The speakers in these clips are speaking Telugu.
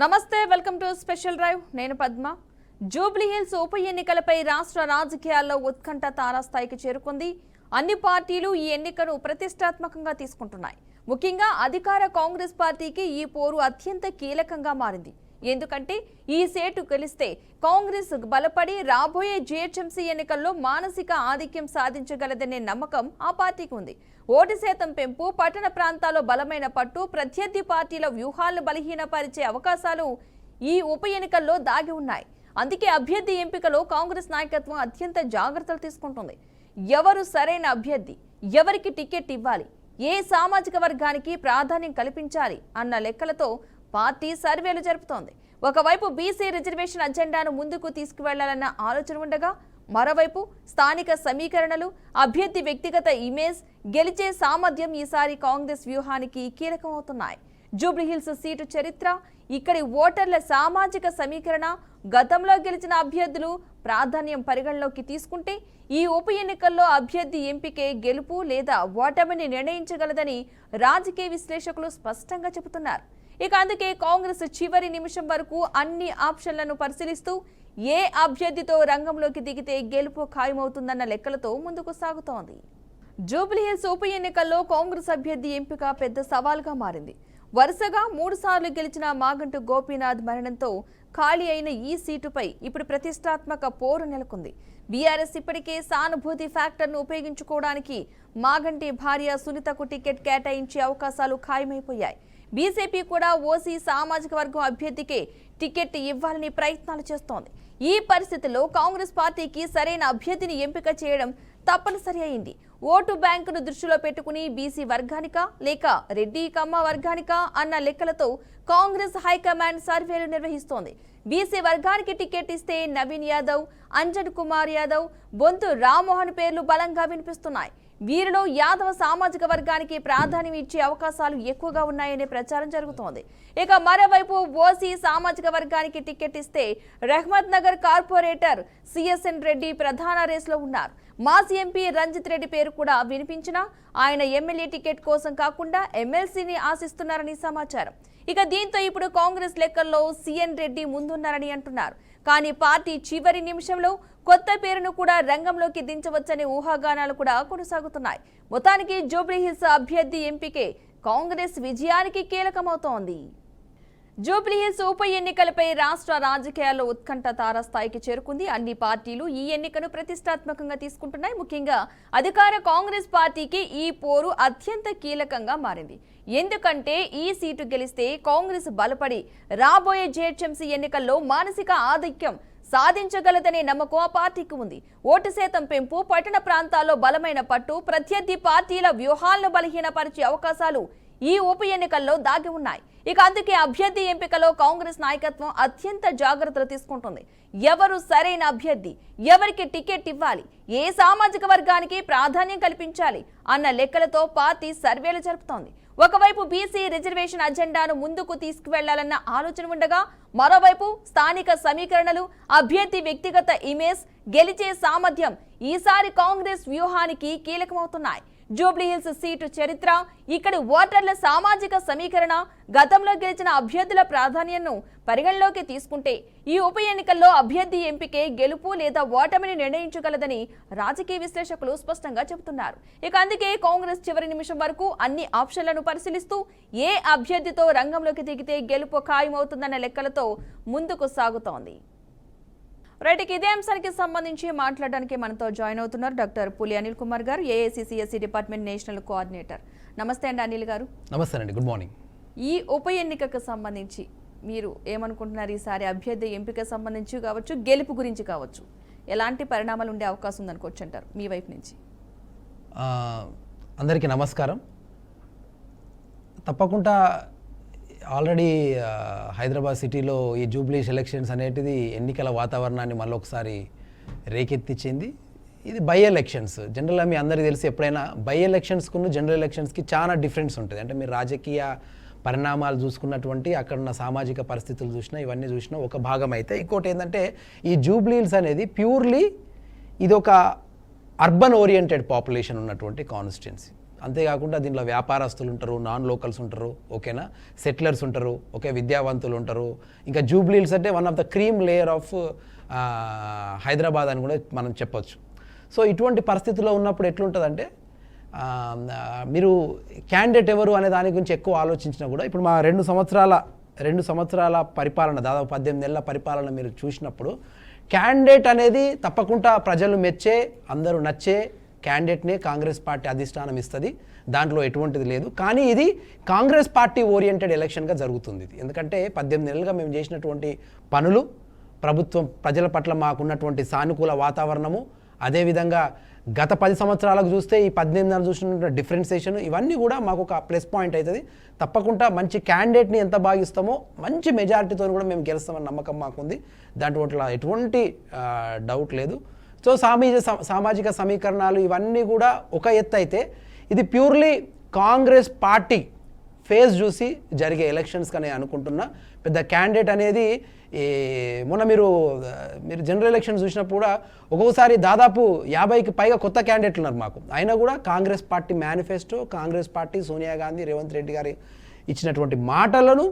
నమస్తే, వెల్కమ్ టు స్పెషల్ డ్రైవ్. నేను పద్మ. జూబ్లీ హిల్స్ ఉప ఎన్నికలపై రాష్ట్ర రాజకీయాల్లో ఉత్కంఠ తారాస్థాయికి చేరుకుంది. అన్ని పార్టీలు ఈ ఎన్నికను ప్రతిష్టాత్మకంగా తీసుకుంటున్నాయి. ముఖ్యంగా అధికార కాంగ్రెస్ పార్టీకి ఈ పోరు అత్యంత కీలకంగా మారింది. ఎందుకంటే ఈ సీటు గెలిస్తే కాంగ్రెస్ బలపడి రాబోయే జీహెచ్ఎంసీ ఎన్నికల్లో మానసిక ఆధిక్యం సాధించగలదనే నమ్మకం ఆ పార్టీకి ఉంది. ఓటు శాతం పెంపు, పట్టణ ప్రాంతాల్లో బలమైన పట్టు, ప్రత్యర్థి పార్టీల వ్యూహాలను బలహీనపరిచే అవకాశాలు ఈ ఉప ఎన్నికల్లో దాగి ఉన్నాయి. అందుకే అభ్యర్థి ఎంపికలో కాంగ్రెస్ నాయకత్వం అత్యంత జాగ్రత్తలు తీసుకుంటుంది. ఎవరు సరైన అభ్యర్థి, ఎవరికి టికెట్ ఇవ్వాలి, ఏ సామాజిక వర్గానికి ప్రాధాన్యం కల్పించాలి అన్న లెక్కలతో పార్టీ సర్వేలు జరుపుతోంది. ఒకవైపు బీసీ రిజర్వేషన్ అజెండాను ముందుకు తీసుకువెళ్లాలన్న ఆలోచన ఉండగా, మరోవైపు స్థానిక సమీకరణలు, అభ్యర్థి వ్యక్తిగత ఇమేజ్, గెలిచే సామర్థ్యం ఈసారి కాంగ్రెస్ వ్యూహానికి కీలకమవుతున్నాయి. జూబ్లీహిల్స్ సీటు చరిత్ర, ఇక్కడి ఓటర్ల సామాజిక సమీకరణ, గతంలో గెలిచిన అభ్యర్థులు ప్రాధాన్యం పరిగణలోకి తీసుకుంటే ఈ ఉప ఎన్నికల్లో అభ్యర్థి ఎంపికే గెలుపు లేదా ఓటమిని నిర్ణయించగలదని రాజకీయ విశ్లేషకులు స్పష్టంగా చెబుతున్నారు. ఇక అందుకే కాంగ్రెస్ చివరి నిమిషం వరకు అన్ని ఆప్షన్లను పరిశీలిస్తూ ఏ అభ్యర్థితో రంగంలోకి దిగితే గెలుపు ఖాయమవుతుందన్న లెక్కలతో ముందుకు సాగుతోంది. జూబ్లీహిల్స్ ఉప ఎన్నికల్లో కాంగ్రెస్ అభ్యర్థి ఎంపిక పెద్ద సవాల్గా మారింది. వరుసగా 3 సార్లు గెలిచిన మాగంటి గోపీనాథ్ మరణంతో ఖాళీ అయిన ఈ సీటుపై ఇప్పుడు ప్రతిష్టాత్మక పోరు నెలకొంది. బీఆర్ఎస్ ఇప్పటికే సానుభూతి ఫ్యాక్టర్ను ఉపయోగించుకోవడానికి మాగంటి భార్య సునీతకు టికెట్ కేటాయించే అవకాశాలు ఖాయమైపోయాయి. బీజేపీ కూడా ఓసీ సామాజిక వర్గం అభ్యర్థికే టికెట్ ఇవ్వాలని ప్రయత్నాలు చేస్తోంది. ఈ పరిస్థితుల్లో కాంగ్రెస్ పార్టీకి సరైన అభ్యర్థిని ఎంపిక చేయడం తప్పనిసరి అయింది. ఓటు బ్యాంకును దృష్టిలో పెట్టుకుని బీసీ వర్గానికా లేక రెడ్డి కమ్మ వర్గానికా అన్న లెక్కలతో కాంగ్రెస్ హైకమాండ్ సర్వేలు నిర్వహిస్తోంది. బీసీ వర్గానికి టికెట్ ఇస్తే నవీన్ యాదవ్, అంజన్ కుమార్ యాదవ్, బొంతు రామ్మోహన్ పేర్లు బలంగా వినిపిస్తున్నాయి. వీరిలో యాదవ సామాజిక వర్గానికి ప్రాధాన్యం ఇచ్చే అవకాశాలు ఎక్కువగా ఉన్నాయనే ప్రచారం జరుగుతోంది. ఇక మరోవైపు ఓసీ సామాజిక వర్గానికి టికెట్ ఇస్తే రహ్మత్ నగర్ కార్పొరేటర్ సిఎస్ఎన్ రెడ్డి ప్రధాన రేసులో ఉన్నారు. మాజీ ఎంపీ రంజిత్ రెడ్డి పేరు కూడా వినిపించినా ఆయన ఎమ్మెల్యే టికెట్ కోసం కాకుండా ఎమ్మెల్సీని ఆశిస్తున్నారని సమాచారం. ఇక దీంతో ఇప్పుడు కాంగ్రెస్ లెక్కల్లో సిఎన్ రెడ్డి ముందున్నారని అంటున్నారు. కానీ పార్టీ చివరి నిమిషంలో కొత్త పేరును కూడా రంగంలోకి దించవచ్చనే ఊహాగానాలు కూడా కొనసాగుతున్నాయి. మొత్తానికి జూబ్లీహిల్స్ అభ్యర్థి ఎంపికే కాంగ్రెస్ విజయానికి కీలకమవుతోంది. జూబ్లీహిల్స్ ఉప ఎన్నికలపై రాష్ట్ర రాజకీయాల్లో ఉత్కంఠ తారాస్థాయికి చేరుకుంది. అన్ని పార్టీలు ఈ ఎన్నికను ప్రతిష్టాత్మకంగా తీసుకుంటున్నాయి. ముఖ్యంగా అధికార కాంగ్రెస్ పార్టీకి ఈ పోరు అత్యంత కీలకంగా మారింది. ఎందుకంటే ఈ సీటు గెలిస్తే కాంగ్రెస్ బలపడి రాబోయే జీహెచ్ఎంసీ ఎన్నికల్లో మానసిక ఆధిక్యం సాధించగలదనే నమ్మకం ఆ పార్టీకి ఉంది. ఓటు శాతం పెంపు, పట్టణ ప్రాంతాల్లో బలమైన పట్టు, ప్రత్యర్థి పార్టీల వ్యూహాలను బలహీనపరిచే అవకాశాలు ఈ ఉప ఎన్నికల్లో దాగి ఉన్నాయి. ఇక అందుకే అభ్యర్థి ఎంపికలో కాంగ్రెస్ నాయకత్వం అత్యంత జాగ్రత్తలు తీసుకుంటుంది. ఎవరు సరైన అభ్యర్థి, ఎవరికి టికెట్ ఇవ్వాలి, ఏ సామాజిక వర్గానికి ప్రాధాన్యం కల్పించాలి అన్న లెక్కలతో పార్టీ సర్వేలు జరుపుతోంది. ఒకవైపు బీసీ రిజర్వేషన్ అజెండాను ముందుకు తీసుకువెళ్లాలన్న ఆలోచన ఉండగా, మరోవైపు స్థానిక సమీకరణలు, అభ్యర్థి వ్యక్తిగత ఇమేజ్, గెలిచే సామర్థ్యం ఈసారి కాంగ్రెస్ వ్యూహానికి కీలకమవుతున్నాయి. జూబ్లీహిల్స్ సీటు చరిత్ర, ఇక్కడి ఓటర్ల సామాజిక సమీకరణ, గతంలో గెలిచిన అభ్యర్థుల ప్రాధాన్యంను పరిగణలోకి తీసుకుంటే ఈ ఉప ఎన్నికల్లో అభ్యర్థి ఎంపికే గెలుపు లేదా ఓటమిని నిర్ణయించగలదని రాజకీయ విశ్లేషకులు స్పష్టంగా చెబుతున్నారు. ఇక అందుకే కాంగ్రెస్ చివరి నిమిషం వరకు అన్ని ఆప్షన్లను పరిశీలిస్తూ ఏ అభ్యర్థితో రంగంలోకి దిగితే గెలుపు ఖాయమవుతుందన్న లెక్కలతో ముందుకు సాగుతోంది. రైట్, ఇదే అంశానికి సంబంధించి మాట్లాడడానికి మనతో జాయిన్ అవుతున్నారు డాక్టర్ పులి అనిల్ కుమార్ గారు, ఏఐసిసిఎస్సి డిపార్ట్మెంట్ నేషనల్ కోఆర్డినేటర్. నమస్తే అండి అనిల్ గారు. నమస్తే అండి, గుడ్ మార్నింగ్. ఈ ఉప ఎన్నికకు సంబంధించి మీరు ఏమనుకుంటున్నారు? ఈసారి అభ్యర్థి ఎంపిక సంబంధించి కావచ్చు, గెలుపు గురించి కావచ్చు, ఎలాంటి పరిణామాలు ఉండే అవకాశం ఉందనుకోవచ్చు అంటారు మీ వైపు నుంచి? అందరికీ నమస్కారం. తప్పకుండా ఆల్రెడీ హైదరాబాద్ సిటీలో ఈ జూబ్లీస్ ఎలక్షన్స్ అనేటిది ఎన్నికల వాతావరణాన్ని మళ్ళీ ఒకసారి రేకెత్తించింది. ఇది బై ఎలక్షన్స్. జనరల్గా మీ అందరికీ తెలిసి ఎప్పుడైనా బై ఎలక్షన్స్కు జనరల్ ఎలక్షన్స్కి చాలా డిఫరెన్స్ ఉంటుంది. అంటే మీరు రాజకీయ పరిణామాలు చూసుకున్నటువంటి అక్కడ ఉన్న సామాజిక పరిస్థితులు చూసినా ఇవన్నీ చూసినా ఒక భాగం అయితే, ఇంకోటి ఏంటంటే ఈ జూబ్లీస్ అనేది ప్యూర్లీ ఇది ఒక అర్బన్ ఓరియంటెడ్ పాపులేషన్ ఉన్నటువంటి కాన్స్టిట్యున్సీ. అంతేకాకుండా దీంట్లో వ్యాపారస్తులు ఉంటారు, నాన్ లోకల్స్ ఉంటారు, ఓకేనా, సెటిలర్స్ ఉంటారు, ఓకే, విద్యావంతులు ఉంటారు. ఇంకా జూబ్లీ హిల్స్ అంటే one of the cream layer of Hyderabad అని కూడా మనం చెప్పొచ్చు. సో ఇటువంటి పరిస్థితుల్లో ఉన్నప్పుడు ఎట్లుంటుందంటే మీరు క్యాండిడేట్ ఎవరు అనే దాని గురించి ఎక్కువ ఆలోచించినా కూడా ఇప్పుడు మా 2 సంవత్సరాల పరిపాలన, దాదాపు 18 నెలల పరిపాలన మీరు చూసినప్పుడు క్యాండిడేట్ అనేది తప్పకుండా ప్రజలు మెచ్చే, అందరూ నచ్చే క్యాండిడేట్నే కాంగ్రెస్ పార్టీ అధిష్టానం ఇస్తుంది, దాంట్లో ఎటువంటిది లేదు. కానీ ఇది కాంగ్రెస్ పార్టీ ఓరియంటెడ్ ఎలక్షన్గా జరుగుతుంది. ఎందుకంటే 18 నెలలుగా మేము చేసినటువంటి పనులు, ప్రభుత్వం ప్రజల పట్ల మాకున్నటువంటి సానుకూల వాతావరణము, అదేవిధంగా గత 10 సంవత్సరాలకు చూస్తే ఈ 18 నెలలు చూసిన డిఫరెన్సియేషన్, ఇవన్నీ కూడా మాకు ఒక ప్లస్ పాయింట్ అవుతుంది. తప్పకుండా మంచి క్యాండిడేట్ని ఎంత భావిస్తామో మంచి మెజారిటీతో కూడా మేము గెలుస్తామని నమ్మకం మాకుంది. దాంట్లో ఎటువంటి డౌట్ లేదు. సో సామాజిక సమీకరణాలు ఇవన్నీ కూడా ఒక ఎత్తు అయితే, ఇది ప్యూర్లీ కాంగ్రెస్ పార్టీ ఫేస్ చూసి జరిగే ఎలక్షన్స్ కానీ అనుకుంటున్నా. పెద్ద క్యాండిడేట్ అనేది మొన్న మీరు జనరల్ ఎలక్షన్స్ చూసినప్పుడు కూడా ఒక్కొక్కసారి దాదాపు 50కి పైగా కొత్త క్యాండిడేట్లు ఉన్నారు మాకు. అయినా కూడా Congress party manifesto, Congress party Sonia Gandhi, Revanth Reddy గారి ఇచ్చినటువంటి మాటలను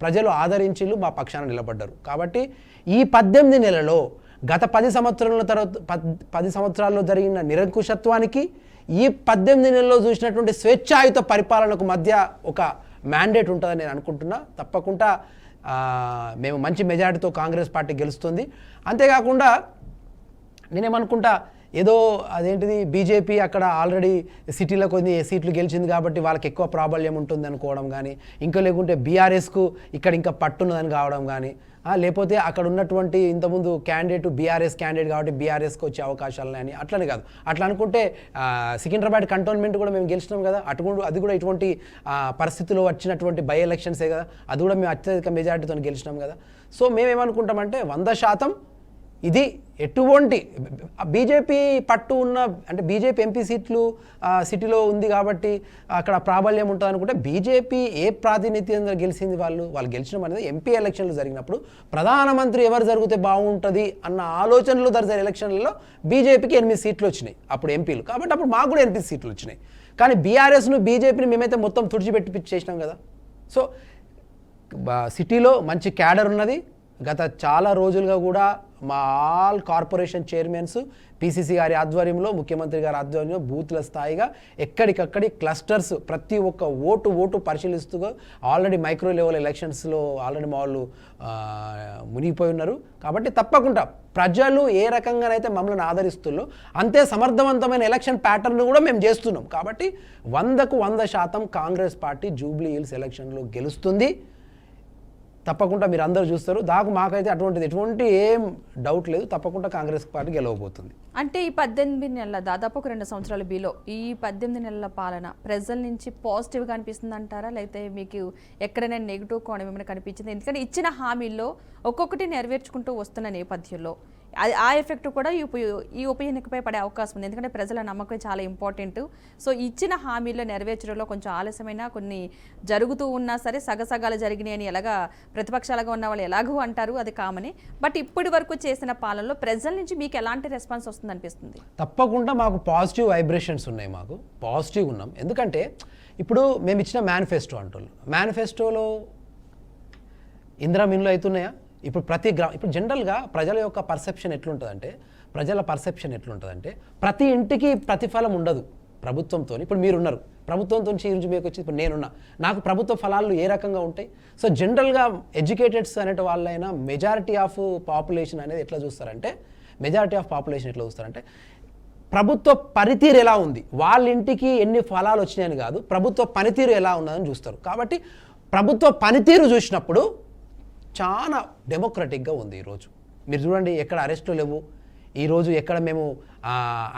ప్రజలు ఆదరించిళ్ళు, మా పక్షాన నిలబడ్డారు. కాబట్టి ఈ 18 నెలలో గత 10 సంవత్సరాల తర్వాత 10 సంవత్సరాల్లో జరిగిన నిరంకుశత్వానికి ఈ 18 నెలల్లో చూసినటువంటి స్వేచ్ఛాయుత పరిపాలనకు మధ్య ఒక మ్యాండేట్ ఉంటుందని నేను అనుకుంటున్నా. తప్పకుండా మేము మంచి మెజారిటీతో కాంగ్రెస్ పార్టీ గెలుస్తుంది. అంతేకాకుండా నేనేమనుకుంటా, ఏదో అదేంటిది బీజేపీ అక్కడ ఆల్రెడీ సిటీలో కొన్ని సీట్లు గెలిచింది కాబట్టి వాళ్ళకి ఎక్కువ ప్రాబల్యం ఉంటుంది అనుకోవడం కానీ, ఇంకా లేకుంటే బీఆర్ఎస్కు ఇక్కడ ఇంకా పట్టున్నదని కావడం కానీ, లేకపోతే అక్కడ ఉన్నటువంటి ఇంతకుముందు క్యాండిడేట్ బీఆర్ఎస్ క్యాండిడేట్ కాబట్టి బీఆర్ఎస్కి వచ్చే అవకాశాలు అని అట్లనే కాదు. అట్లా అనుకుంటే సికింద్రాబాద్ కంటోన్మెంట్ కూడా మేము గెలిచినాం కదా, అది కూడా ఇటువంటి పరిస్థితుల్లో వచ్చినటువంటి బై ఎలక్షన్సే కదా, అది కూడా మేము అత్యధిక మెజారిటీతో గెలిచినాం కదా. సో మేమేమనుకుంటామంటే 100% ఇది ఎటువంటి బీజేపీ పట్టు ఉన్న, అంటే బీజేపీ ఎంపీ సీట్లు సిటీలో ఉంది కాబట్టి అక్కడ ప్రాబల్యం ఉంటుంది అనుకుంటే, బీజేపీ ఏ ప్రాతినిధ్యంగా గెలిచింది, వాళ్ళు గెలిచడం అనేది ఎంపీ ఎలక్షన్లు జరిగినప్పుడు ప్రధానమంత్రి ఎవరు జరిగితే బాగుంటుంది అన్న ఆలోచనలో జరిగిన ఎలక్షన్లలో బీజేపీకి 8 సీట్లు వచ్చినాయి అప్పుడు ఎంపీలు, కాబట్టి అప్పుడు మాకు కూడా 8 సీట్లు వచ్చినాయి. కానీ బీఆర్ఎస్ను బీజేపీని మేమైతే మొత్తం తుడిచిపెట్టి చేసినాం కదా. సో సిటీలో మంచి క్యాడర్ ఉన్నది. గత చాలా రోజులుగా కూడా మా ఆల్ కార్పొరేషన్ చైర్మన్స్ పీసీసీ గారి ఆధ్వర్యంలో, ముఖ్యమంత్రి గారి ఆధ్వర్యంలో బూత్ల స్థాయిగా ఎక్కడికక్కడి క్లస్టర్స్ ప్రతి ఒక్క ఓటు పరిశీలిస్తూ ఆల్రెడీ మైక్రో లెవెల్ ఎలక్షన్స్లో ఆల్రెడీ మా వాళ్ళు మునిగిపోయి ఉన్నారు. కాబట్టి తప్పకుండా ప్రజలు ఏ రకంగానైతే మమ్మల్ని ఆదరిస్తుల్లో అంతే సమర్థవంతమైన ఎలక్షన్ ప్యాటర్న్ కూడా మేము చేస్తున్నాం. కాబట్టి 100కు 100% కాంగ్రెస్ పార్టీ జూబ్లీ హిల్స్ ఎలక్షన్లో గెలుస్తుంది. తప్పకుండా మీరు అందరూ చూస్తారు. మాకైతే ఎటువంటి ఏం డౌట్ లేదు, తప్పకుండా కాంగ్రెస్ పార్టీ గెలవబోతుంది. అంటే ఈ 18 నెలల దాదాపు ఒక 2 సంవత్సరాల బిలో ఈ 18 నెలల పాలన ప్రజల నుంచి పాజిటివ్గా అనిపిస్తుంది అంటారా, లేకపోతే మీకు ఎక్కడైనా నెగిటివ్ కోణం ఏమైనా కనిపించింది? ఎందుకంటే ఇచ్చిన హామీల్లో ఒక్కొక్కటి నెరవేర్చుకుంటూ వస్తున్న నేపథ్యంలో ఆ ఎఫెక్ట్ కూడా ఈ ఉప ఎన్నికపై పడే అవకాశం ఉంది. ఎందుకంటే ప్రజల నమ్మకం చాలా ఇంపార్టెంట్. సో ఇచ్చిన హామీల్లో నెరవేర్చడంలో కొంచెం ఆలస్యమైన కొన్ని జరుగుతూ ఉన్నా సరే సగసగాలు జరిగినాయి అని ఎలాగా ప్రతిపక్షాలుగా ఉన్న వాళ్ళు ఎలాగూ అంటారు, అది కామని. బట్ ఇప్పటి వరకు చేసిన పాలనలో ప్రజల నుంచి మీకు ఎలాంటి రెస్పాన్స్ వస్తుంది అనిపిస్తుంది? తప్పకుండా మాకు పాజిటివ్ వైబ్రేషన్స్ ఉన్నాయి, మాకు పాజిటివ్ ఉన్నాం. ఎందుకంటే ఇప్పుడు మేము ఇచ్చిన మేనిఫెస్టో అంటున్నాం, మేనిఫెస్టోలో ఇందిరా మిన్లు అవుతున్నాయా? ఇప్పుడు ఇప్పుడు జనరల్గా ప్రజల యొక్క పర్సెప్షన్ ఎట్లుంటుందంటే, ప్రతి ఇంటికి ప్రతిఫలం ఉండదు ప్రభుత్వంతో. ఇప్పుడు మీరున్నారు, ప్రభుత్వంతో నుంచి మీకు వచ్చి ఇప్పుడు నేనున్నా, నాకు ప్రభుత్వ ఫలాలు ఏ రకంగా ఉంటాయి? సో జనరల్గా ఎడ్యుకేటెడ్స్ అనే వాళ్ళైనా మెజారిటీ ఆఫ్ పాపులేషన్ అనేది ఎట్లా చూస్తారంటే, ప్రభుత్వ పనితీరు ఎలా ఉంది, వాళ్ళ ఇంటికి ఎన్ని ఫలాలు వచ్చినాయని కాదు, ప్రభుత్వ పనితీరు ఎలా ఉన్నదని చూస్తారు. కాబట్టి ప్రభుత్వ పనితీరు చూసినప్పుడు చాలా డెమోక్రటిక్గా ఉంది. ఈరోజు మీరు చూడండి, ఎక్కడ అరెస్టులు లేవు. ఈరోజు ఎక్కడ మేము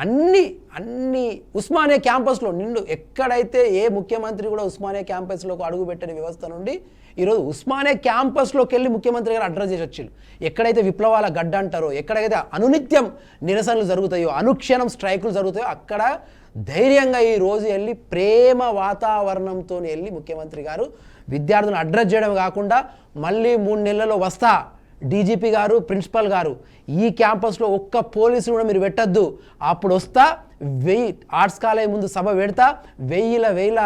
అన్ని ఉస్మానియా క్యాంపస్లో ఎక్కడైతే ఏ ముఖ్యమంత్రి కూడా ఉస్మానియా క్యాంపస్లోకి అడుగుపెట్టని వ్యవస్థ నుండి ఈరోజు ఉస్మానియా క్యాంపస్లోకి వెళ్ళి ముఖ్యమంత్రి గారు అడ్రస్ చేసి వచ్చారు. ఎక్కడైతే విప్లవాల గడ్డ అంటారో, ఎక్కడైతే అనునిత్యం నిరసనలు జరుగుతాయో, అనుక్షణం స్ట్రైకులు జరుగుతాయో, అక్కడ ధైర్యంగా ఈరోజు వెళ్ళి ప్రేమ వాతావరణంతో వెళ్ళి ముఖ్యమంత్రి గారు విద్యార్థులను అడ్రస్ చేయడం కాకుండా, మళ్ళీ 3 నెలల్లో వస్తా, డీజీపీ గారు, ప్రిన్సిపల్ గారు, ఈ క్యాంపస్లో ఒక్క పోలీసు కూడా మీరు పెట్టద్దు, అప్పుడు వస్తా, ఆర్ట్స్ కాలేజ్ ముందు సభ పెడతా వేల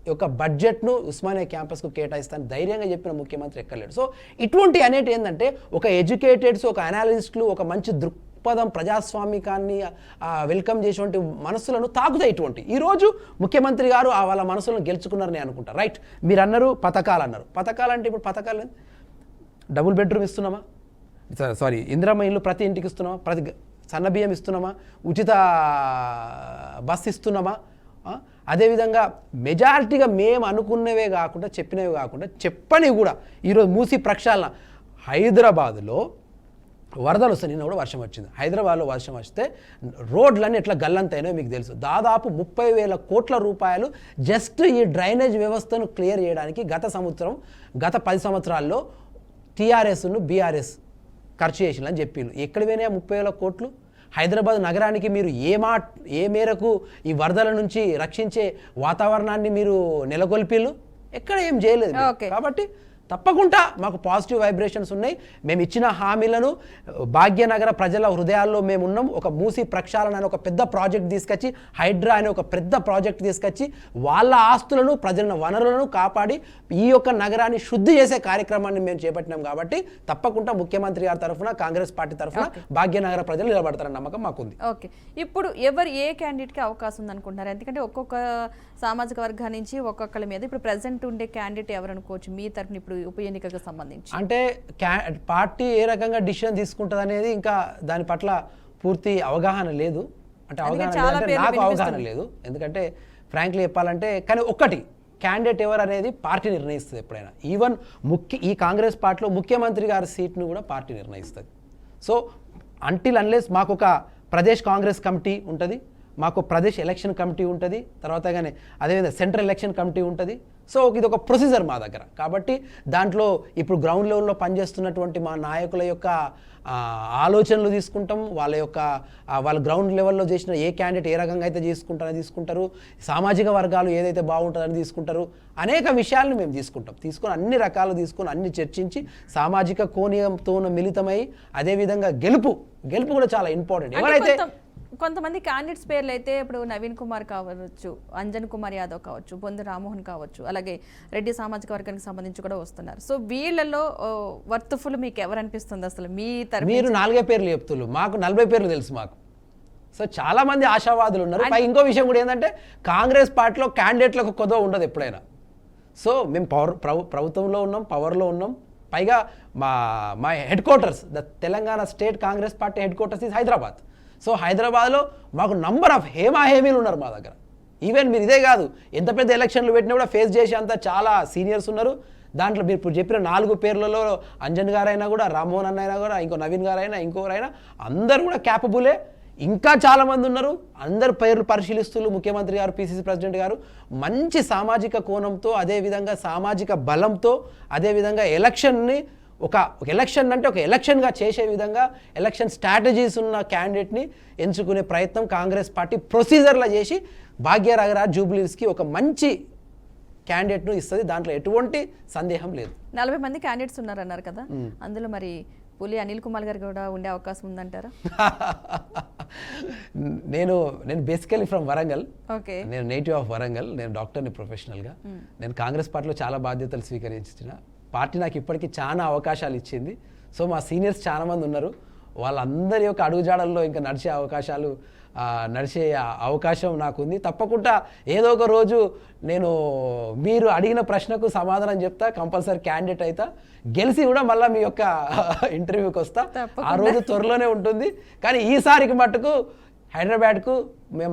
యొక్క బడ్జెట్ను ఉస్మానియా క్యాంపస్కు కేటాయిస్తాను ధైర్యంగా చెప్పిన ముఖ్యమంత్రి ఎక్కలేడు. సో ఇటువంటి అనేటి ఏంటంటే ఒక ఎడ్యుకేటెడ్స్, ఒక అనాలిస్టులు, ఒక మంచి దృక్పథం, ప్రజాస్వామికాన్ని వెల్కమ్ చేసేటువంటి మనసులను తాకుతాయి ఇటువంటి. ఈరోజు ముఖ్యమంత్రి గారు వాళ్ళ మనసులను గెలుచుకున్నారని అనుకుంటారు. రైట్, మీరు అన్నారు పథకాలు అన్నారు. పథకాలు అంటే ఇప్పుడు పథకాలు డబుల్ బెడ్రూమ్ ఇస్తున్నామా, సారీ ఇందిరమ్మ ఇల్లు ప్రతి ఇంటికి ఇస్తున్నామా, ప్రతి సన్న బియ్యం ఇస్తున్నామా, ఉచిత బస్ ఇస్తున్నామా? అదేవిధంగా మెజారిటీగా మేము అనుకున్నవే కాకుండా చెప్పినవి కాకుండా చెప్పనివి కూడా ఈరోజు మూసి ప్రక్షాళన. హైదరాబాదులో వరదలు వస్తాయి, నిన్న కూడా వర్షం వచ్చింది. హైదరాబాద్లో వర్షం వస్తే రోడ్లన్నీ ఎట్లా గల్లంతైనాయో మీకు తెలుసు. దాదాపు 30,000 కోట్ల రూపాయలు జస్ట్ ఈ డ్రైనేజ్ వ్యవస్థను క్లియర్ చేయడానికి గత 10 సంవత్సరాల్లో టీఆర్ఎస్ను బీఆర్ఎస్ ఖర్చు చేసిందని చెప్పిండ్రు. ఎక్కడ పోయినాయా 30,000 కోట్లు? హైదరాబాద్ నగరానికి మీరు ఏ మేరకు ఈ వరదల నుంచి రక్షించే వాతావరణాన్ని మీరు నెలకొల్పిళ్ళు? ఎక్కడ ఏం చేయలేదు. కాబట్టి తప్పకుండా మాకు పాజిటివ్ వైబ్రేషన్స్ ఉన్నాయి. మేము ఇచ్చిన హామీలను భాగ్యనగర ప్రజల హృదయాల్లో మేము ఉన్నాం. ఒక మూసి ప్రక్షాళన అనే ఒక పెద్ద ప్రాజెక్ట్ తీసుకొచ్చి, హైడ్రా అనే ఒక పెద్ద ప్రాజెక్ట్ తీసుకొచ్చి వాళ్ళ ఆస్తులను, ప్రజల వనరులను కాపాడి ఈ యొక్క నగరాన్ని శుద్ధి చేసే కార్యక్రమాన్ని మేము చేపట్టినాం. కాబట్టి తప్పకుండా ముఖ్యమంత్రి గారి తరఫున, కాంగ్రెస్ పార్టీ తరఫున భాగ్యనగర ప్రజలు నిలబడతారన్న నమ్మకం మాకుంది. ఓకే, ఇప్పుడు ఏ క్యాండిడేట్కి అవకాశం ఉంది అనుకుంటున్నారు? ఎందుకంటే ఒక్కొక్క సామాజిక వర్గం నుంచి ఒక్కొక్కరి మీద ఇప్పుడు ప్రెసెంట్ ఉండే క్యాండిడేట్ ఎవరు అనుకోవచ్చు మీ తరఫున ఇప్పుడు ఉప ఎన్నికకు సంబంధించి? అంటే పార్టీ ఏ రకంగా డిసిషన్ తీసుకుంటుంది అనేది ఇంకా దాని పట్ల పూర్తి అవగాహన లేదు. అంటే నాకు అవగాహన లేదు. ఎందుకంటే ఫ్రాంక్లీ చెప్పాలంటే, కానీ ఒక్కటి క్యాండిడేట్ ఎవరు అనేది పార్టీ నిర్ణయిస్తుంది ఎప్పుడైనా. ఈవెన్ ఈ కాంగ్రెస్ పార్టీలో ముఖ్యమంత్రి గారి సీట్ను కూడా పార్టీ నిర్ణయిస్తుంది. సో అంటిల్ అన్లెస్ మాకు ఒక ప్రదేశ్ కాంగ్రెస్ కమిటీ ఉంటుంది, మాకు ప్రదేశ్ ఎలక్షన్ కమిటీ ఉంటుంది, తర్వాత కానీ అదేవిధంగా సెంట్రల్ ఎలక్షన్ కమిటీ ఉంటుంది. సో ఇది ఒక ప్రొసీజర్ మా దగ్గర. కాబట్టి దాంట్లో ఇప్పుడు గ్రౌండ్ లెవెల్లో పనిచేస్తున్నటువంటి మా నాయకుల యొక్క ఆలోచనలు తీసుకుంటాం. వాళ్ళ గ్రౌండ్ లెవెల్లో చేసిన ఏ క్యాండిడేట్ ఏ రకంగా అయితే తీసుకుంటారు, సామాజిక వర్గాలు ఏదైతే బాగుంటుందని తీసుకుంటారు, అనేక విషయాలను మేము తీసుకొని అన్ని రకాలు తీసుకొని అన్ని చర్చించి సామాజిక కోణంతో మిళితమై అదేవిధంగా గెలుపు కూడా చాలా ఇంపార్టెంట్. ఎవరైతే కొంతమంది క్యాండిడేట్స్ పేర్లు అయితే ఇప్పుడు నవీన్ కుమార్ కావచ్చు, అంజన్ కుమార్ యాదవ్ కావచ్చు, బొందు రామ్మోహన్ కావచ్చు, అలాగే రెడ్డి సామాజిక వర్గానికి సంబంధించి కూడా వస్తున్నారు. సో వీళ్ళలో వర్త్ఫుల్ మీకు ఎవరు అనిపిస్తుంది అసలు? మీరు 4 పేర్లు చెప్తున్నారు, మాకు 40 పేర్లు తెలుసు మాకు. సో చాలా మంది ఆశావాదులు ఉన్నారు. ఇంకో విషయం కూడా ఏంటంటే, కాంగ్రెస్ పార్టీలో క్యాండిడేట్లకు కొదవ ఉండదు ఎప్పుడైనా. సో మేము ప్రభుత్వంలో ఉన్నాం, పవర్లో ఉన్నాం. పైగా మా head quarters, the Telangana state Congress party head quarters is Hyderabad. So హైదరాబాద్లో మాకు నంబర్ ఆఫ్ హేమీలు ఉన్నారు మా దగ్గర. ఈవెన్ మీరు ఇదే కాదు, ఎంత పెద్ద ఎలక్షన్లు పెట్టినా కూడా ఫేస్ చేసే అంత చాలా సీనియర్స్ ఉన్నారు. దాంట్లో మీరు ఇప్పుడు చెప్పిన 4 పేర్లలో అంజన్ గారైనా కూడా, రామ్మోహన్ అన్న అయినా కూడా, ఇంకో నవీన్ గారైనా, ఇంకోరైనా అందరూ కూడా క్యాపబులే. ఇంకా చాలామంది ఉన్నారు. అందరు పేర్లు పరిశీలిస్తున్నారు. ముఖ్యమంత్రి గారు, పిసిసి ప్రెసిడెంట్ గారు మంచి సామాజిక కోణంతో, అదేవిధంగా సామాజిక బలంతో, అదేవిధంగా ఎలక్షన్ని ఒక ఎలక్షన్ అంటే ఒక ఎలక్షన్గా చేసే విధంగా ఎలక్షన్ స్ట్రాటజీస్ ఉన్న క్యాండిడేట్ని ఎంచుకునే ప్రయత్నం కాంగ్రెస్ పార్టీ ప్రొసీజర్లో చేసి భాగ్యనగర జూబ్లీస్కి ఒక మంచి క్యాండిడేట్ను ఇస్తుంది. దాంట్లో ఎటువంటి సందేహం లేదు. 40 మంది క్యాండిడేట్స్ ఉన్నారన్నారు కదా, అందులో మరి పులి అనిల్ కుమార్ గారు కూడా ఉండే అవకాశం ఉందంటారా? నేను బేసికలీ ఫ్రమ్ వరంగల్. ఓకే, నేను నేటివ్ ఆఫ్ వరంగల్. నేను డాక్టర్ని ప్రొఫెషనల్గా. నేను కాంగ్రెస్ పార్టీలో చాలా బాధ్యతలు స్వీకరించిన. పార్టీ నాకు ఇప్పటికీ చాలా అవకాశాలు ఇచ్చింది. సో మా సీనియర్స్ చాలామంది ఉన్నారు. వాళ్ళందరి యొక్క అడుగుజాడల్లో ఇంకా నడిచే అవకాశం నాకుంది. తప్పకుండా ఏదో ఒక రోజు మీరు అడిగిన ప్రశ్నకు సమాధానం చెప్తా, కంపల్సరీ క్యాండిడేట్ అవుతా, గెలిచి కూడా మళ్ళీ మీ యొక్క ఇంటర్వ్యూకి వస్తా. ఆ రోజు త్వరలోనే ఉంటుంది. కానీ ఈసారికి మట్టుకు హైదరాబాద్కు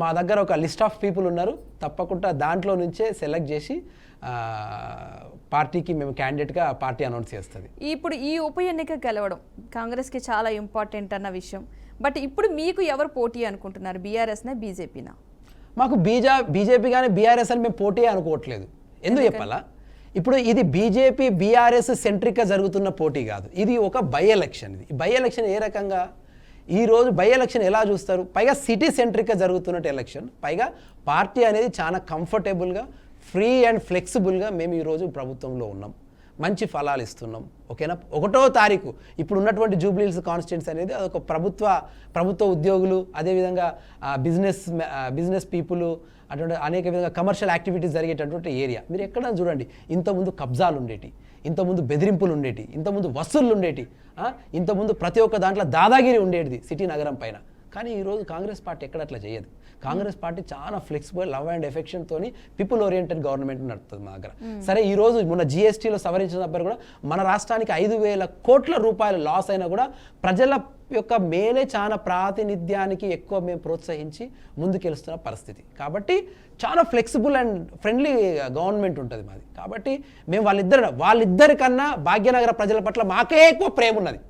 మా దగ్గర ఒక లిస్ట్ ఆఫ్ పీపుల్ ఉన్నారు. తప్పకుండా దాంట్లో నుంచే సెలెక్ట్ చేసి పార్టీకి మేము క్యాండిడేట్గా పార్టీ అనౌన్స్ చేస్తుంది. ఇప్పుడు ఈ ఉప ఎన్నిక గెలవడం కాంగ్రెస్కి చాలా ఇంపార్టెంట్ అన్న విషయం. బట్ ఇప్పుడు మీకు ఎవరు పోటీ అనుకుంటున్నారు? బీఆర్ఎస్నా, బీజేపీనా? మాకు బీజేపీ కానీ బీఆర్ఎస్ అని మేము పోటీ అనుకోవట్లేదు. ఎందుకు చెప్పాలా? ఇప్పుడు ఇది బీజేపీ బీఆర్ఎస్ సెంట్రిక్గా జరుగుతున్న పోటీ కాదు. ఇది ఒక బై ఎలక్షన్. ఇది బై ఎలక్షన్ ఏ రకంగా ఈరోజు బై ఎలక్షన్ ఎలా చూస్తారు? పైగా సిటీ సెంట్రిక్గా జరుగుతున్నట్టు ఎలక్షన్. పైగా పార్టీ అనేది చాలా కంఫర్టబుల్గా, ఫ్రీ అండ్ ఫ్లెక్సిబుల్గా మేము ఈరోజు ప్రభుత్వంలో ఉన్నాం. మంచి ఫలాలు ఇస్తున్నాం. ఓకేనా? 1వ తారీఖు ఇప్పుడు ఉన్నటువంటి జూబ్లీహిల్స్ కాన్స్టిట్యున్సీ అనేది అదొక ప్రభుత్వ ఉద్యోగులు, అదేవిధంగా బిజినెస్ పీపుల్, అటువంటి అనేక విధంగా కమర్షియల్ యాక్టివిటీస్ జరిగేటటువంటి ఏరియా. మీరు ఎక్కడ చూడండి, ఇంతకుముందు కబ్జాలు ఉండేటి, ఇంతకుముందు బెదిరింపులు ఉండేటి, ఇంతకుముందు వసూళ్ళు ఉండేటి, ఇంతకుముందు ప్రతి ఒక్క దాంట్లో దాదాగిరి ఉండేది సిటీ నగరం పైన. కానీ ఈరోజు కాంగ్రెస్ పార్టీ ఎక్కడ అట్లా చేయదు. కాంగ్రెస్ పార్టీ చాలా ఫ్లెక్సిబుల్, లవ్ అండ్ ఎఫెక్షన్ తోని పీపుల్ ఓరియంటెడ్ గవర్నమెంట్ నడుపుతుంది మా దగ్గర. సరే, ఈ రోజు మొన్న జిఎస్టీలో సవరించినప్పుడు కూడా మన రాష్ట్రానికి 5,000 కోట్ల రూపాయలు లాస్ అయినా కూడా ప్రజల యొక్క మేలే చాలా ప్రాతినిధ్యానికి ఎక్కువ మేము ప్రోత్సహించి ముందుకెలుస్తున్న పరిస్థితి. కాబట్టి చాలా ఫ్లెక్సిబుల్ అండ్ ఫ్రెండ్లీ గవర్నమెంట్ ఉంటుంది మాది. కాబట్టి మేము వాళ్ళిద్దరికన్నా భాగ్యనగర ప్రజల పట్ల మాకే ఎక్కువ ప్రేమ ఉన్నది.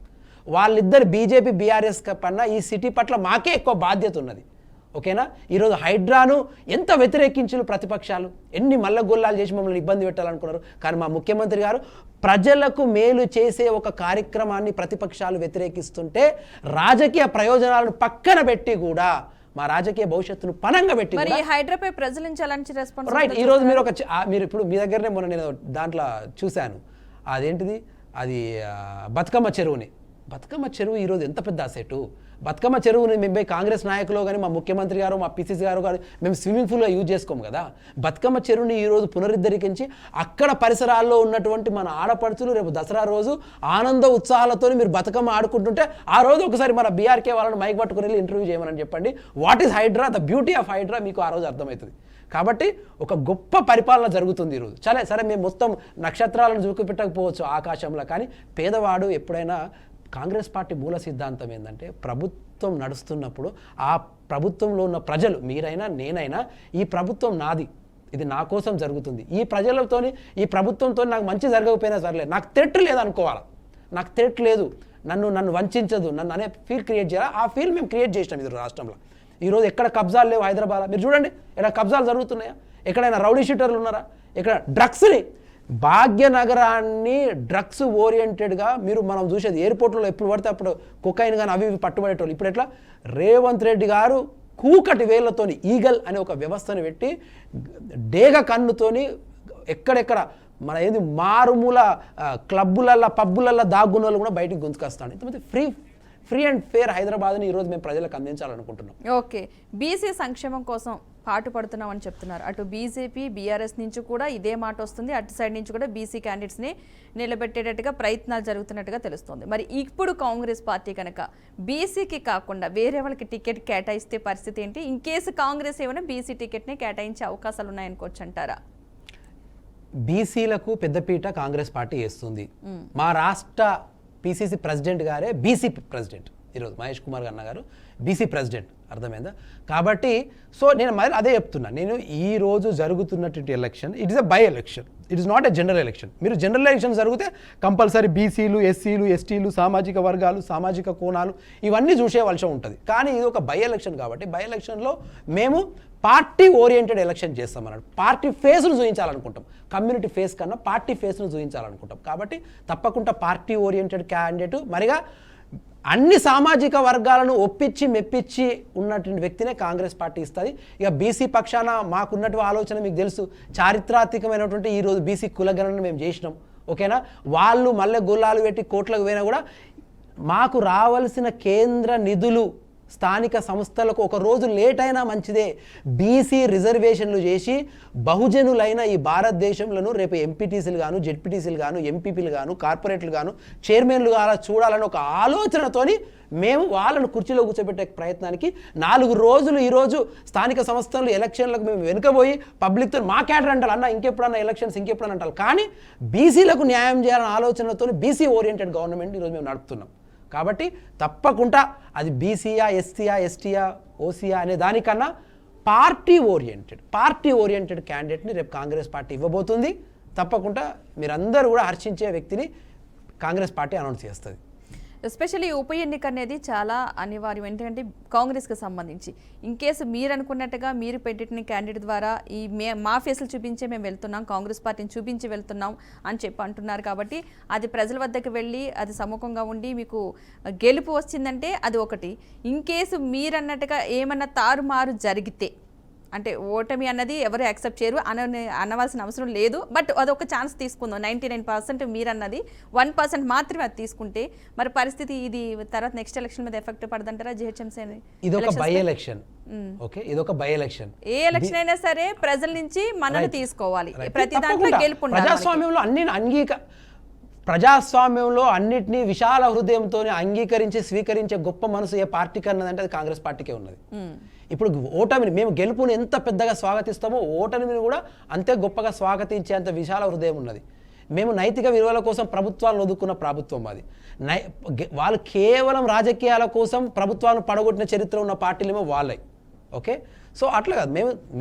వాళ్ళిద్దరు బీజేపీ బీఆర్ఎస్ పన్నా ఈ సిటీ పట్ల మాకే ఎక్కువ బాధ్యత ఉన్నది. ఓకేనా? ఈరోజు హైడ్రాను ఎంత వ్యతిరేకించారు ప్రతిపక్షాలు, ఎన్ని మల్లగొల్లాలు చేసి మమ్మల్ని ఇబ్బంది పెట్టాలనుకున్నారు. కానీ మా ముఖ్యమంత్రి గారు ప్రజలకు మేలు చేసే ఒక కార్యక్రమాన్ని ప్రతిపక్షాలు వ్యతిరేకిస్తుంటే రాజకీయ ప్రయోజనాలను పక్కన పెట్టి కూడా మా రాజకీయ భవిష్యత్తును పనంగా పెట్టి హైడ్రాపై ప్రజల నుంచి ఎలాంటి రెస్పాన్స్? రైట్. ఈరోజు మీరు ఇప్పుడు మీ దగ్గరనే మొన్న నేను దాంట్లో చూశాను, అదేంటిది, అది బతుకమ్మ చెరువు ఈరోజు ఎంత పెద్ద అసెటు. బతుకమ్మ చెరువుని మేము కాంగ్రెస్ నాయకులు కానీ మా ముఖ్యమంత్రి గారు, మా పిసిసి గారు కానీ మేము స్విమ్మింగ్ పూల్గా యూజ్ చేసుకోము కదా. బతుకమ్మ చెరువుని ఈరోజు పునరుద్ధరించి అక్కడ పరిసరాల్లో ఉన్నటువంటి మన ఆడపడుచులు రేపు దసరా రోజు ఆనంద ఉత్సాహాలతో మీరు బతుకమ్మ ఆడుకుంటుంటే ఆ రోజు ఒకసారి మన బీఆర్కే వాళ్ళని మైక్ పట్టుకుని వెళ్ళి ఇంటర్వ్యూ చేయమని చెప్పండి. What is hydra, the beauty of hydra మీకు ఆ రోజు అర్థమవుతుంది. కాబట్టి ఒక గొప్ప పరిపాలన జరుగుతుంది ఈరోజు. సరే, మేము మొత్తం నక్షత్రాలను చూపెట్టకపోవచ్చు ఆకాశంలో, కానీ పేదవాడు ఎప్పుడైనా కాంగ్రెస్ పార్టీ మూల సిద్ధాంతం ఏంటంటే ప్రభుత్వం నడుస్తున్నప్పుడు ఆ ప్రభుత్వంలో ఉన్న ప్రజలు, మీరైనా నేనైనా, ఈ ప్రభుత్వం నాది, ఇది నా కోసం జరుగుతుంది, ఈ ప్రజలతోని ఈ ప్రభుత్వంతో నాకు మంచి జరగకపోయినా సర్లేదు, నాకు థ్రెట్ లేదు అనుకోవాలి, నాకు థ్రెట్ లేదు, నన్ను వంచదు, నన్ను అనే ఫీల్ క్రియేట్ చేయాలి. ఆ ఫీల్ మేము క్రియేట్ చేసినాం ఇది రాష్ట్రంలో. ఈరోజు ఎక్కడ కబ్జాలు లేవు హైదరాబాద్. మీరు చూడండి, ఎక్కడ కబ్జాలు జరుగుతున్నాయా? ఎక్కడైనా రౌడీ షీటర్లు ఉన్నారా? ఎక్కడ డ్రగ్స్ని, భాగ్యనగరాన్ని డ్రగ్స్ ఓరియంటెడ్గా మనం చూసేది ఎయిర్పోర్ట్లో ఎప్పుడు పడితే అప్పుడు కొకైన్ కానీ అవి పట్టుబడేటోళ్ళు. ఇప్పుడు ఎట్లా రేవంత్ రెడ్డి గారు కూకటి వేళ్లతోని ఈగల్ అనే ఒక వ్యవస్థను పెట్టి డేగ కన్నుతోని ఎక్కడెక్కడ మన ఏంది మారుమూల క్లబ్బులల్లో పబ్బులల్లో దాగున్న వాళ్ళు కూడా బయటికి గుంజుకొస్తాను. ఇంతమంది ఫ్రీ అండ్ ఫేర్ హైదరాబాద్ని ఈరోజు మేము ప్రజలకు అందించాలనుకుంటున్నాం. ఓకే, బీసీ సంక్షేమం కోసం పాటుపడుతున్నాం అని చెప్తున్నారు. అటు బీజేపీ బీఆర్ఎస్ నుంచి కూడా ఇదే మాట వస్తుంది, అటు సైడ్ నుంచి కూడా బీసీ క్యాండిడేట్స్ని నిలబెట్టేటట్టుగా ప్రయత్నాలు జరుగుతున్నట్టుగా తెలుస్తుంది. మరి ఇప్పుడు కాంగ్రెస్ పార్టీ కనుక బీసీకి కాకుండా వేరే వాళ్ళకి టికెట్ కేటాయిస్తే పరిస్థితి ఏంటి? ఇన్ కేసు కాంగ్రెస్ ఏమైనా బీసీ టికెట్ని కేటాయించే అవకాశాలు ఉన్నాయనుకోవచ్చు అంటారా? బీసీలకు పెద్దపీట కాంగ్రెస్ పార్టీ వేస్తుంది. మా రాష్ట్ర పిసిసి ప్రెసిడెంట్ గారే బీసీ ప్రెసిడెంట్. ఈరోజు మహేష్ కుమార్ అన్న గారు బీసీ ప్రెసిడెంట్, అర్థమైందా? కాబట్టి నేను మరి అదే చెప్తున్నా, నేను ఈ రోజు జరుగుతున్నటువంటి election it is a by election, it is not a general election. మీరు జనరల్ ఎలక్షన్ జరిగితే కంపల్సరీ బీసీలు, ఎస్సీలు, ఎస్టీలు, సామాజిక వర్గాలు, సామాజిక కోణాలు ఇవన్నీ చూసేవలసి ఉంటుంది. కానీ ఇది ఒక బై ఎలక్షన్ కాబట్టి బై ఎలక్షన్లో మేము పార్టీ ఓరియంటెడ్ ఎలక్షన్ చేస్తామన్నాడు. పార్టీ ఫేస్ను చూపించాలనుకుంటాం, కమ్యూనిటీ ఫేస్ కన్నా పార్టీ ఫేస్ను చూపించాలనుకుంటాం. కాబట్టి తప్పకుండా పార్టీ ఓరియంటెడ్ క్యాండిడేట్, మరిగా అన్ని సామాజిక వర్గాలను ఒప్పించి మెప్పించి ఉన్నటువంటి వ్యక్తినే కాంగ్రెస్ పార్టీ ఇస్తుంది. ఇక బీసీ పక్షాన మాకున్నటువంటి ఆలోచన మీకు తెలుసు, చారిత్రాత్మకమైనటువంటి ఈరోజు బీసీ కులగణన మేము చేసినాం. ఓకేనా? వాళ్ళు మళ్ళీ గొల్లాలు పెట్టి కోట్లకు పోయినా కూడా మాకు రావాల్సిన కేంద్ర నిధులు స్థానిక సంస్థలకు ఒక రోజు లేట్ అయినా మంచిదే, బీసీ రిజర్వేషన్లు చేసి బహుజనులైన ఈ భారతదేశంలో రేపు ఎంపీటీసీలు గాను, జెడ్పీటీసీలు గాను, ఎంపీపీలు గాను, కార్పొరేట్లు గాను, చైర్మన్లు గాను చూడాలని ఒక ఆలోచనతోని మేము వాళ్ళను కుర్చీలో కూర్చోబెట్టే ప్రయత్నానికి 4 రోజులు ఈరోజు స్థానిక సంస్థలు ఎలక్షన్లకు మేము వెనుకబోయి పబ్లిక్తో మా క్యాడర్ అంటారు, అన్న ఇంకెప్పుడన్నా ఎలక్షన్స్ ఇంకెప్పుడన్నా అంటారు. కానీ బీసీలకు న్యాయం చేయాలనే ఆలోచనతో బీసీ ఓరియంటెడ్ గవర్నమెంట్ ఈరోజు మేము నడుపుతున్నాం. కాబట్టి తప్పకుండా అది బీసీయా, ఎస్సీయా, ఎస్టీయా, ఓసీయా అనే దానికన్నా పార్టీ ఓరియంటెడ్ క్యాండిడేట్ని రేపు కాంగ్రెస్ పార్టీ ఇవ్వబోతుంది. తప్పకుండా మీరందరూ కూడా హర్షించే వ్యక్తిని కాంగ్రెస్ పార్టీ అనౌన్స్ చేస్తుంది. ఎస్పెషల్లీ ఉప ఎన్నిక అనేది చాలా అనివార్యం, ఎందుకంటే కాంగ్రెస్కి సంబంధించి ఇన్ కేసు మీరు అనుకున్నట్టుగా మీరు పెట్టిన క్యాండిడేట్ ద్వారా ఈ మా ఫేసులు చూపించే మేము వెళ్తున్నాం, కాంగ్రెస్ పార్టీని చూపించి వెళ్తున్నాం అని చెప్పి అంటున్నారు. కాబట్టి అది ప్రజల వద్దకు వెళ్ళి అది సముఖంగా ఉండి మీకు గెలుపు వచ్చిందంటే అది ఒకటి. ఇన్ కేసు మీరు అన్నట్టుగా ఏమన్నా తారుమారు జరిగితే అంటే ఓటమి అన్నది ఎవరు యాక్సెప్ట్ చేయరు అనవలసిన అవసరం లేదు. బట్ అదొక ఛాన్స్ తీసుకుందాం. 99% మీరు అన్నది 1% మాత్రమే అది తీసుకుంటే మరి పరిస్థితి ఇది తర్వాత నెక్స్ట్ ఎలక్షన్ మీద ఎఫెక్ట్ పడదంటారా జిహెచ్ఎంసీ అని? ఇది ఒక బై ఎలక్షన్. ఓకే, ఇది ఒక బై ఎలక్షన్. ఏ ఎలక్షన్ అయినా సరే ప్రజల నుంచి మనల్ని తీసుకోవాలి. ప్రతి దాంట్లో గెలుపు ఉండాలి. ప్రజాస్వామ్యంలో అన్నిటినీ విశాల హృదయంతో అంగీకరించి స్వీకరించే గొప్ప మనసు ఏ పార్టీకి అన్నదంటే అది కాంగ్రెస్ పార్టీకే ఉన్నది. ఇప్పుడు ఓటమిని మేము గెలుపుని ఎంత పెద్దగా స్వాగతిస్తామో ఓటమిని కూడా అంతే గొప్పగా స్వాగతించేంత విశాల హృదయం ఉన్నది. మేము నైతిక విలువల కోసం ప్రభుత్వాలను ఒదుక్కున్న ప్రభుత్వం అది. వాళ్ళు కేవలం రాజకీయాల కోసం ప్రభుత్వాలను పడగొట్టిన చరిత్ర ఉన్న పార్టీలేమో వాళ్ళే. ఓకే, సో అట్లా కాదు,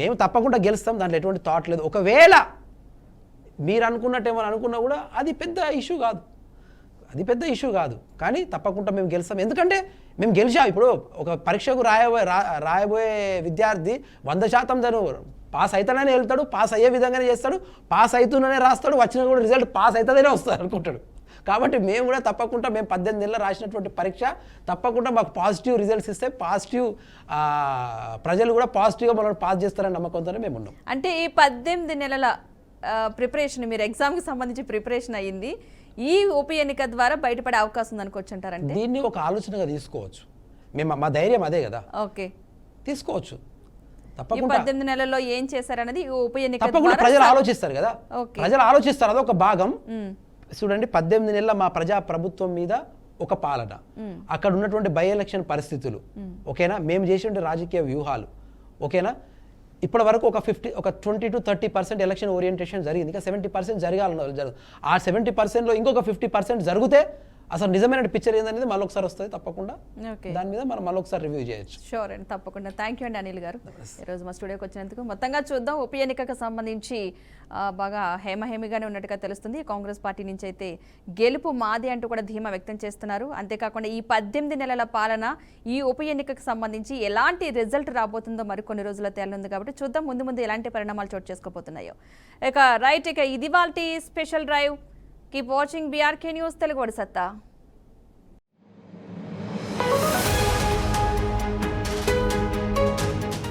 మేము తప్పకుండా గెలుస్తాం, దాంట్లో ఎటువంటి థాట్ లేదు. ఒకవేళ మీరు అనుకున్నట్టు ఏమైనా అనుకున్నా కూడా అది పెద్ద ఇష్యూ కాదు, కానీ తప్పకుండా మేము గెలుస్తాం. ఎందుకంటే మేము గెలిచాం. ఇప్పుడు ఒక పరీక్షకు రాయబోయే విద్యార్థి 100% తను పాస్ అవుతానని వెళ్తాడు, పాస్ అయ్యే విధంగానే చేస్తాడు, పాస్ అవుతూనే రాస్తాడు, వచ్చినా కూడా రిజల్ట్ పాస్ అవుతుందనే వస్తాడు అనుకుంటాడు. కాబట్టి మేము కూడా తప్పకుండా మేము 18 నెలలు రాసినటువంటి పరీక్ష తప్పకుండా మాకు పాజిటివ్ రిజల్ట్స్ ఇస్తే పాజిటివ్ ప్రజలు కూడా పాజిటివ్గా మనల్ని పాస్ చేస్తారని నమ్మకంతోనే మేము ఉన్నాం. అంటే ఈ 18 నెలల ప్రిపరేషన్ మీరు ఎగ్జామ్కి సంబంధించి ప్రిపరేషన్ అయ్యింది, ఈ ఉప ఎన్నిక ద్వారా బయటపడే అవకాశం ఉంది అనుకోవచ్చు అంటారంటే? దీన్ని ఒక ఆలోచనగా తీసుకోవచ్చు. మా ధైర్యం అదే కదా. ఓకే, తీసుకోవచ్చు. తప్పకుండా 18 నెలల్లో ఏం చేశారన్నది ఉప ఎన్నిక తప్పకుండా ప్రజలు ఆలోచిస్తారు కదా. ప్రజలు ఆలోచిస్తారు, అదొక భాగం. చూడండి, 18 నెలల మా ప్రజా ప్రభుత్వం మీద ఒక పాలన, అక్కడ ఉన్నటువంటి బై ఎలక్షన్ పరిస్థితులు, ఓకేనా, మేము చేసే రాజకీయ వ్యూహాలు, ఓకేనా, ఇప్పటి వరకు ఒక 20 to 30% ఎలక్షన్ ఓరియంటేషన్ జరిగింది. ఇంకా 70% జరగాలన్నారు. ఆ 70%లో ఇంకొక 50% జరిగితే అసలు నిజమైన పిక్చర్ ఏందనేది మళ్ళీ ఒకసారి వస్తుంది. తప్పకుండా దాని మీద మనం మళ్ళీ ఒకసారి రివ్యూ చేయొచ్చు. షూర్ అండి, తప్పకుండా. థ్యాంక్ యూ అండి అనిల్ గారు, ఈరోజు మా స్టూడియోకి వచ్చినందుకు. మొత్తంగా చూద్దాం, ఉప ఎన్నికకు సంబంధించి బాగా హేమహేమిగానే ఉన్నట్టుగా తెలుస్తుంది. కాంగ్రెస్ పార్టీ నుంచి అయితే గెలుపు మాది అంటూ కూడా ధీమా వ్యక్తం చేస్తున్నారు. అంతేకాకుండా ఈ 18 నెలల పాలన, ఈ ఉప ఎన్నికకు సంబంధించి ఎలాంటి రిజల్ట్ రాబోతుందో మరికొన్ని రోజుల్లో తేలనుంది. కాబట్టి చూద్దాం ముందు ఎలాంటి పరిణామాలు చోటు చేసుకోబోతున్నాయో. ఇక ఇది వాల్టి special drive. Keep watching BRK news Telugu సత్తా.